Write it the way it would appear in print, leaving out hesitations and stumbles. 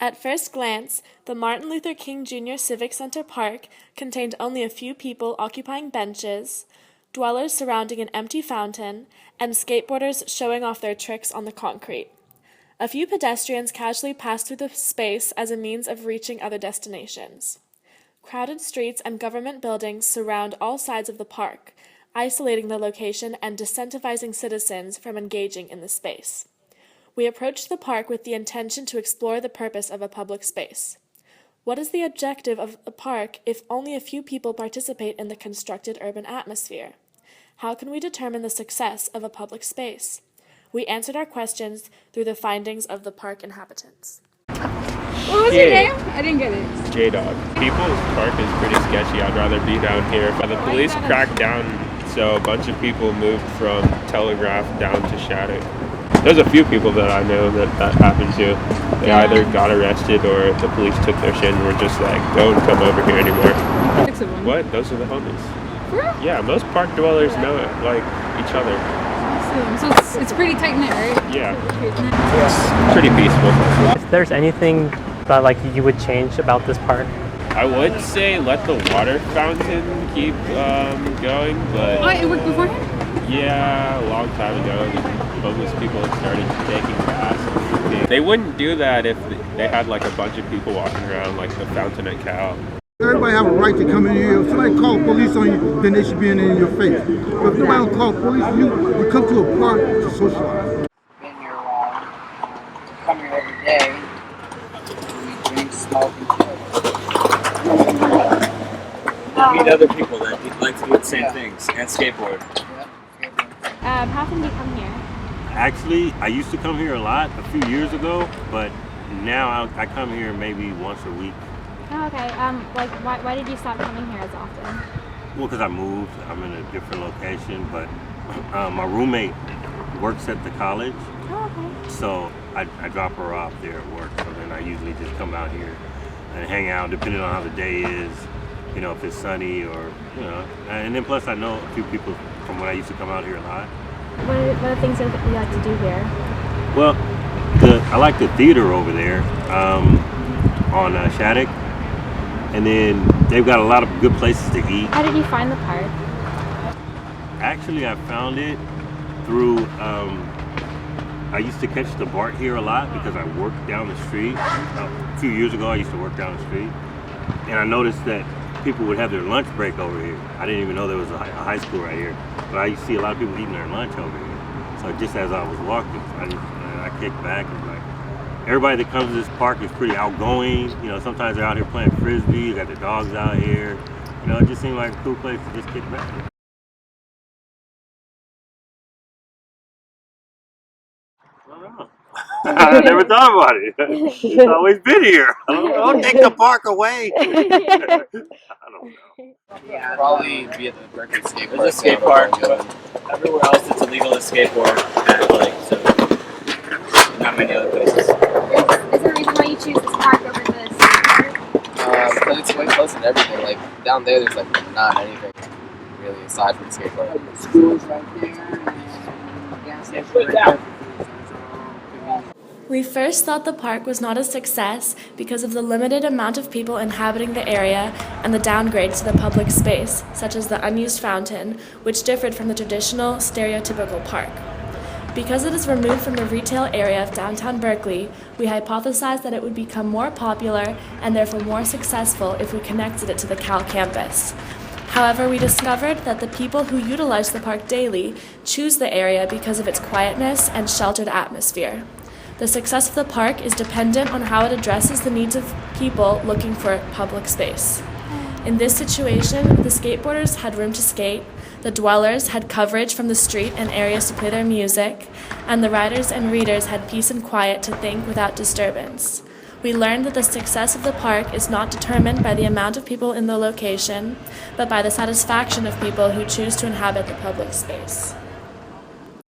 At first glance, the Martin Luther King Jr. Civic Center Park contained only a few people occupying benches, dwellers surrounding an empty fountain, and skateboarders showing off their tricks on the concrete. A few pedestrians casually passed through the space as a means of reaching other destinations. Crowded streets and government buildings surround all sides of the park, isolating the location and disincentivizing citizens from engaging in the space. We approached the park with the intention to explore the purpose of a public space. What is the objective of a park if only a few people participate in the constructed urban atmosphere? How can we determine the success of a public space? We answered our questions through the findings of the park inhabitants. What was your name? I didn't get it. J-Dog. People's Park is pretty sketchy. I'd rather be down here. The police cracked down, so a bunch of people moved from Telegraph down to Shattuck. There's a few people that I know that happened to. They either got arrested or the police took their shit and were just like, don't come over here anymore. What? Those are the homies. For real? Yeah, most park dwellers know it, like each other. So it's pretty tight-knit, right? Yeah. It's pretty peaceful. If there's anything that like you would change about this park? I would say let the water fountain keep going, but... Oh, it worked beforehand? Yeah, a long time ago, the homeless people had started taking baths. They wouldn't do that if they had like a bunch of people walking around like the fountain at Cal. Everybody have a right to come in here. If somebody call police on you, then they should be in your face. But if nobody don't call police, you come to a park to socialize. Been here come here every day. We drink, smoke, and chill. Meet other people that like to do the same things and skateboard. How often do you come here? Actually, I used to come here a lot a few years ago, but now I come here maybe once a week. Oh, okay. Like, why did you stop coming here as often? Well, because I moved. I'm in a different location, but my roommate works at the college. Oh, okay. So I drop her off there at work. So then I usually just come out here and hang out, depending on how the day is. You know, if it's sunny or, you know. And then plus I know a few people from when I used to come out here a lot. What are things that you like to do here? Well, I like the theater over there on Shattuck. And then they've got a lot of good places to eat. How did you find the park? Actually, I found it through, I used to catch the BART here a lot because I worked down the street. A few years ago, I used to work down the street. And I noticed that people would have their lunch break over here. I didn't even know there was a high school right here. But I used to see a lot of people eating their lunch over here. So just as I was walking, I kicked back and like, everybody that comes to this park is pretty outgoing. You know, sometimes they're out here playing frisbee. You got the dogs out here. You know, it just seemed like a cool place to just kick back. I don't know. I never thought about it. It's always been here. Don't take the park away. I don't know. Yeah, probably be at the Berkeley skate park. There's a skate park. Everywhere else it's illegal to skateboard. Like, so not many other places. Is there a reason why you choose this park over the skate park? Because it's way closer to everything. Like down there, there's like not anything really aside from the skate park. The school's right there. Gas station right there. We first thought the park was not a success because of the limited amount of people inhabiting the area and the downgrades to the public space, such as the unused fountain, which differed from the traditional, stereotypical park. Because it is removed from the retail area of downtown Berkeley, we hypothesized that it would become more popular and therefore more successful if we connected it to the Cal campus. However, we discovered that the people who utilize the park daily choose the area because of its quietness and sheltered atmosphere. The success of the park is dependent on how it addresses the needs of people looking for public space. In this situation, the skateboarders had room to skate, the dwellers had coverage from the street and areas to play their music, and the writers and readers had peace and quiet to think without disturbance. We learned that the success of the park is not determined by the amount of people in the location, but by the satisfaction of people who choose to inhabit the public space.